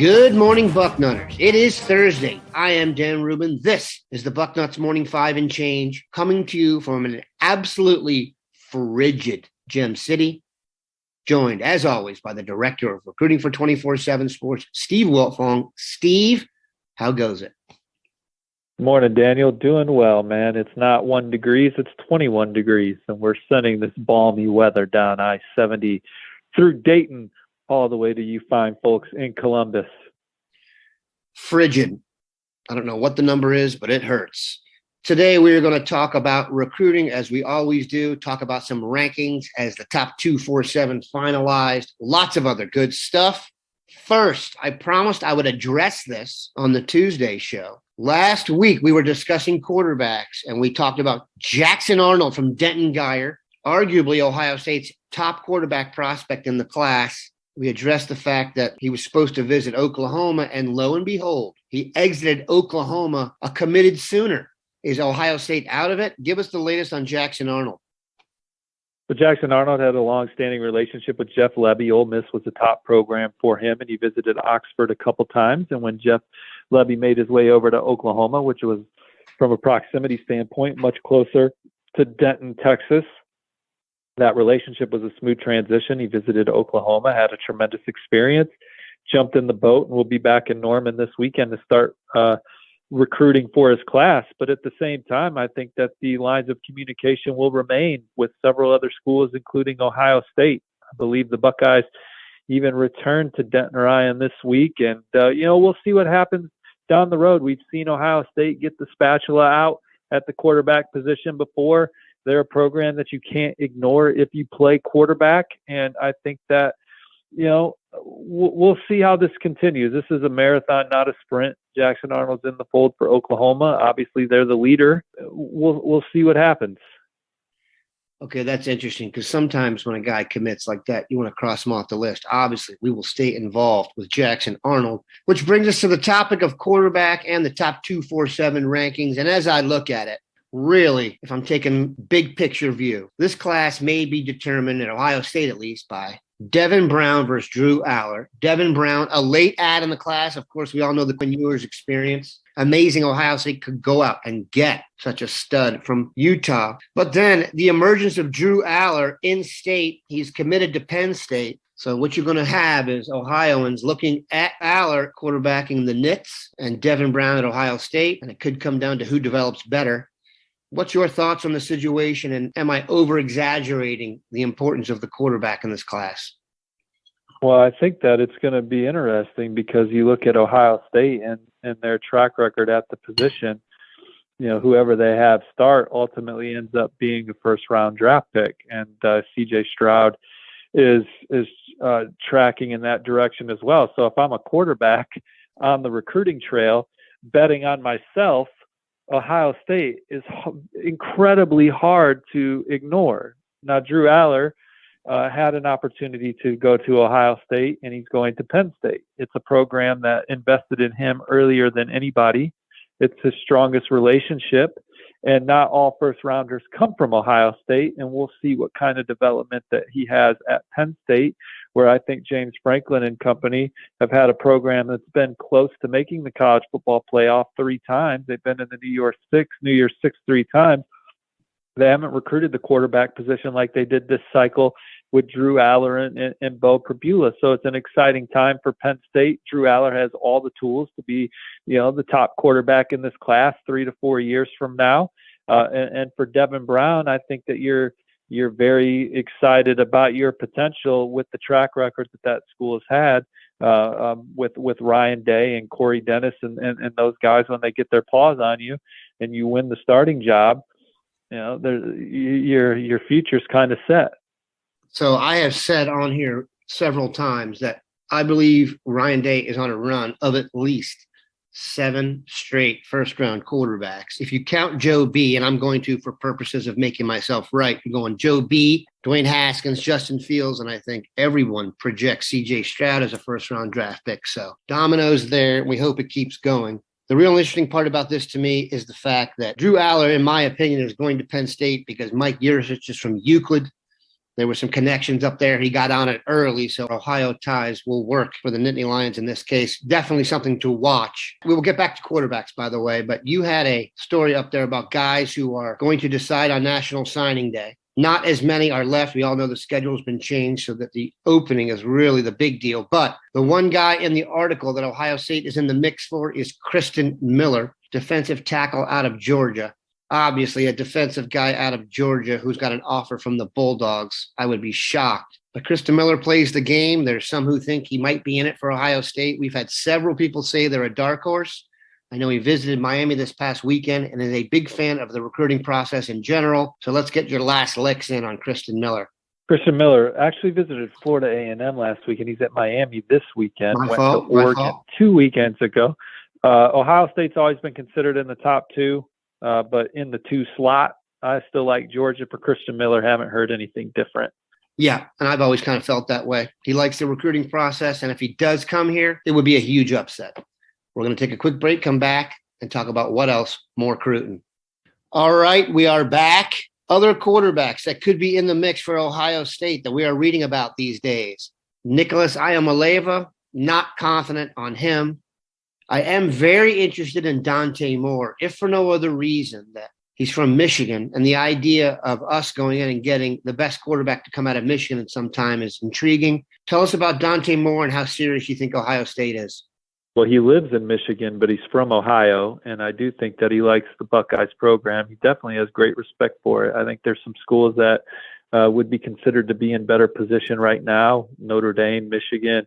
Good morning, Bucknutters. It is Thursday. I am Dan Rubin. This is the Bucknuts Morning 5 and Change, coming to you from an absolutely frigid Gem City, joined, as always, by the Director of Recruiting for 24/7 Sports, Steve Wiltfong. Steve, how goes it? Morning, Daniel. Doing well, man. It's not 1 degree, it's 21 degrees, and we're sending this balmy weather down I-70 through Dayton all the way to you fine folks in Columbus. Frigid. I don't know what the number is, but it hurts. Today, we are going to talk about recruiting, as we always do, talk about some rankings as the top 247 finalized, lots of other good stuff. First, I promised I would address this on the Tuesday show. Last week, we were discussing quarterbacks, and we talked about Jackson Arnold from Denton-Guyer, arguably Ohio State's top quarterback prospect in the class. We addressed the fact that he was supposed to visit Oklahoma, and lo and behold, he exited Oklahoma a committed Sooner. Is Ohio State out of it? Give us the latest on Jackson Arnold. But Jackson Arnold had a long-standing relationship with Jeff Lebby. Ole Miss was the top program for him, and he visited Oxford a couple times. And when Jeff Lebby made his way over to Oklahoma, which was, from a proximity standpoint, much closer to Denton, Texas, that relationship was a smooth transition. He visited Oklahoma, had a tremendous experience, jumped in the boat, and will be back in Norman this weekend to start recruiting for his class. But at the same time, I think that the lines of communication will remain with several other schools, including Ohio State. I believe the Buckeyes even returned to Denton Ryan this week. And, we'll see what happens down the road. We've seen Ohio State get the spatula out at the quarterback position before. They're a program that you can't ignore if you play quarterback. And I think that, we'll see how this continues. This is a marathon, not a sprint. Jackson Arnold's in the fold for Oklahoma. Obviously, they're the leader. We'll see what happens. Okay, that's interesting, because sometimes when a guy commits like that, you want to cross him off the list. Obviously, we will stay involved with Jackson Arnold, which brings us to the topic of quarterback and the top 247 rankings. And as I look at it, really, if I'm taking big picture view, this class may be determined, at Ohio State at least, by Devin Brown versus Drew Allar. Devin Brown, a late add in the class. Of course, we all know the Quinn Ewers experience. Amazing Ohio State could go out and get such a stud from Utah. But then the emergence of Drew Allar in state, he's committed to Penn State. So what you're going to have is Ohioans looking at Allar quarterbacking the Knicks and Devin Brown at Ohio State, and it could come down to who develops better. What's your thoughts on the situation, and am I over-exaggerating the importance of the quarterback in this class? Well, I think that it's going to be interesting because you look at Ohio State and their track record at the position. Whoever they have start ultimately ends up being a first-round draft pick, and C.J. Stroud is tracking in that direction as well. So if I'm a quarterback on the recruiting trail, betting on myself, Ohio State is incredibly hard to ignore. Now, Drew Allar had an opportunity to go to Ohio State, and he's going to Penn State. It's a program that invested in him earlier than anybody. It's his strongest relationship, and not all first-rounders come from Ohio State, and we'll see what kind of development that he has at Penn State, where I think James Franklin and company have had a program that's been close to making the college football playoff 3 times. They've been in the New Year's Six 3 times. They haven't recruited the quarterback position like they did this cycle with Drew Allar and Bo Pribula. So it's an exciting time for Penn State. Drew Allar has all the tools to be, the top quarterback in this class 3 to 4 years from now. And for Devin Brown, I think that you're very excited about your potential with the track record that school has had with Ryan Day and Corey Dennis and those guys. When they get their paws on you and you win the starting job, your future's kind of set. So I have said on here several times that I believe Ryan Day is on a run of at least 7 straight first-round quarterbacks. If you count Joe B., and I'm going to, for purposes of making myself right, you're going Joe B., Dwayne Haskins, Justin Fields, and I think everyone projects C.J. Stroud as a first-round draft pick. So dominoes there. We hope it keeps going. The real interesting part about this to me is the fact that Drew Allar, in my opinion, is going to Penn State because Mike Yurcich is from Euclid. There were some connections up there. He got on it early, so Ohio ties will work for the Nittany Lions in this case. Definitely something to watch. We will get back to quarterbacks, by the way, but you had a story up there about guys who are going to decide on National Signing Day. Not as many are left. We all know the schedule has been changed so that the opening is really the big deal. But the one guy in the article that Ohio State is in the mix for is Christen Miller, defensive tackle out of Georgia. Obviously, a defensive guy out of Georgia who's got an offer from the Bulldogs. I would be shocked. But Christen Miller plays the game. There's some who think he might be in it for Ohio State. We've had several people say they're a dark horse. I know he visited Miami this past weekend and is a big fan of the recruiting process in general. So let's get your last licks in on Christen Miller. Christen Miller actually visited Florida A&M last week, and he's at Miami this weekend. Went to Oregon 2 weekends ago. Ohio State's always been considered in the top two. But in the 2 slot, I still like Georgia for Christen Miller. Haven't heard anything different. Yeah, and I've always kind of felt that way. He likes the recruiting process, and if he does come here, it would be a huge upset. We're going to take a quick break, come back, and talk about what else, more Cruton. All right, we are back. Other quarterbacks that could be in the mix for Ohio State that we are reading about these days. Nicholas Iamaleava, not confident on him. I am very interested in Dante Moore, if for no other reason that he's from Michigan, and the idea of us going in and getting the best quarterback to come out of Michigan at some time is intriguing. Tell us about Dante Moore and how serious you think Ohio State is. Well, he lives in Michigan, but he's from Ohio, and I do think that he likes the Buckeyes program. He definitely has great respect for it. I think there's some schools that would be considered to be in better position right now. Notre Dame, Michigan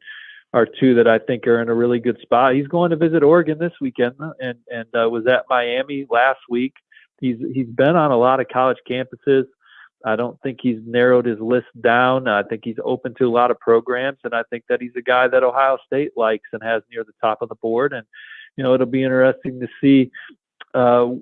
are 2 that I think are in a really good spot. He's going to visit Oregon this weekend and was at Miami last week. He's been on a lot of college campuses. I don't think he's narrowed his list down. I think he's open to a lot of programs, and I think that he's a guy that Ohio State likes and has near the top of the board. And it'll be interesting to see. How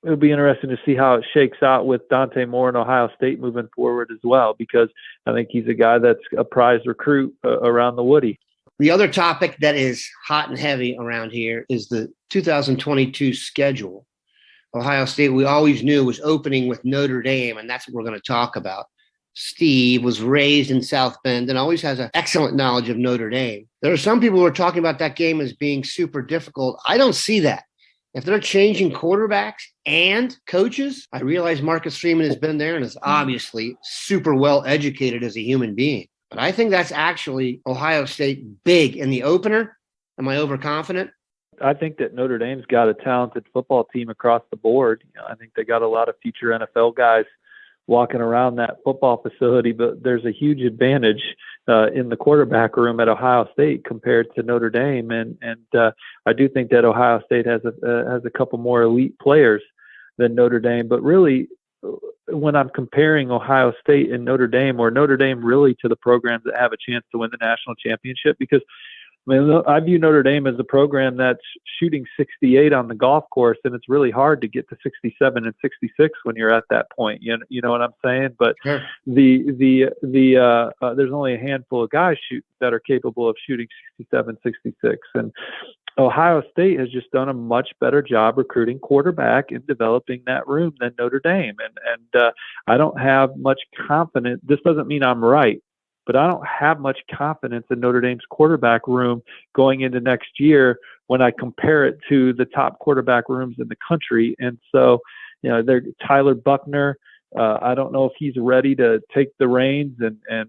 it shakes out with Dante Moore and Ohio State moving forward as well, because I think he's a guy that's a prize recruit around the Woody. The other topic that is hot and heavy around here is the 2022 schedule. Ohio State, we always knew, was opening with Notre Dame, and that's what we're going to talk about. Steve was raised in South Bend and always has an excellent knowledge of Notre Dame. There are some people who are talking about that game as being super difficult. I don't see that. If they're changing quarterbacks and coaches, I realize Marcus Freeman has been there and is obviously super well educated as a human being. But I think that's actually Ohio State big in the opener. Am I overconfident? I think that Notre Dame's got a talented football team across the board. I think they got a lot of future NFL guys walking around that football facility, but there's a huge advantage in the quarterback room at Ohio State compared to Notre Dame. And I do think that Ohio State has a couple more elite players than Notre Dame, but really, when I'm comparing Ohio State and Notre Dame, or Notre Dame really to the programs that have a chance to win the national championship, because I view Notre Dame as a program that's shooting 68 on the golf course, and it's really hard to get to 67 and 66 when you're at that point. You know what I'm saying? But sure. There's only a handful of guys that are capable of shooting 67, 66, and Ohio State has just done a much better job recruiting quarterback and developing that room than Notre Dame. And I don't have much confidence. This doesn't mean I'm right, but I don't have much confidence in Notre Dame's quarterback room going into next year when I compare it to the top quarterback rooms in the country. And so, they're Tyler Buckner. I don't know if he's ready to take the reins and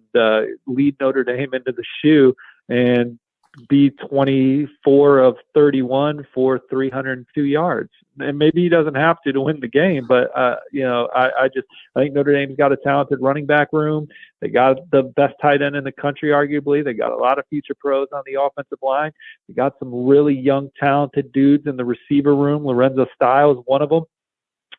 lead Notre Dame into the shoe and be 24 of 31 for 302 yards. And maybe he doesn't have to win the game, but I think Notre Dame's got a talented running back room. They got the best tight end in the country, arguably. They got a lot of future pros on the offensive line. They got some really young, talented dudes in the receiver room. Lorenzo Styles, one of them.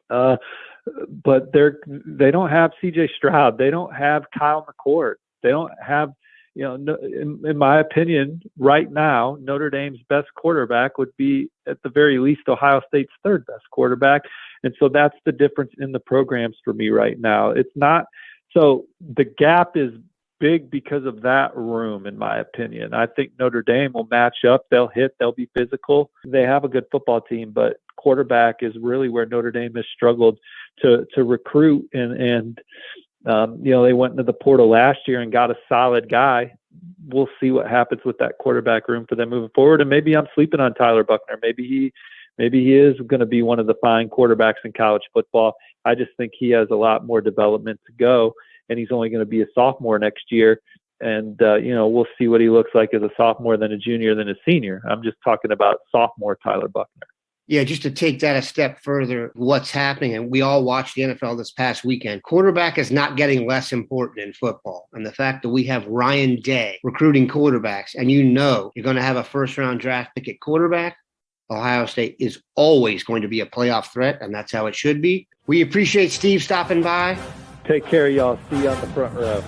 But they don't have C.J. Stroud. They don't have Kyle McCord. They don't have, in my opinion, right now, Notre Dame's best quarterback would be, at the very least, Ohio State's third best quarterback. And so that's the difference in the programs for me right now. It's not – so the gap is big because of that room, in my opinion. I think Notre Dame will match up. They'll hit. They'll be physical. They have a good football team, but quarterback is really where Notre Dame has struggled to recruit. And They went into the portal last year and got a solid guy. We'll see what happens with that quarterback room for them moving forward. And maybe I'm sleeping on Tyler Buckner. Maybe he is going to be one of the fine quarterbacks in college football. I just think he has a lot more development to go, and he's only going to be a sophomore next year. And, we'll see what he looks like as a sophomore, then a junior, then a senior. I'm just talking about sophomore Tyler Buckner. Yeah, just to take that a step further, what's happening, and we all watched the NFL this past weekend, quarterback is not getting less important in football. And the fact that we have Ryan Day recruiting quarterbacks, and you're going to have a first-round draft pick at quarterback, Ohio State is always going to be a playoff threat, and that's how it should be. We appreciate Steve stopping by. Take care, y'all. See you on the front row.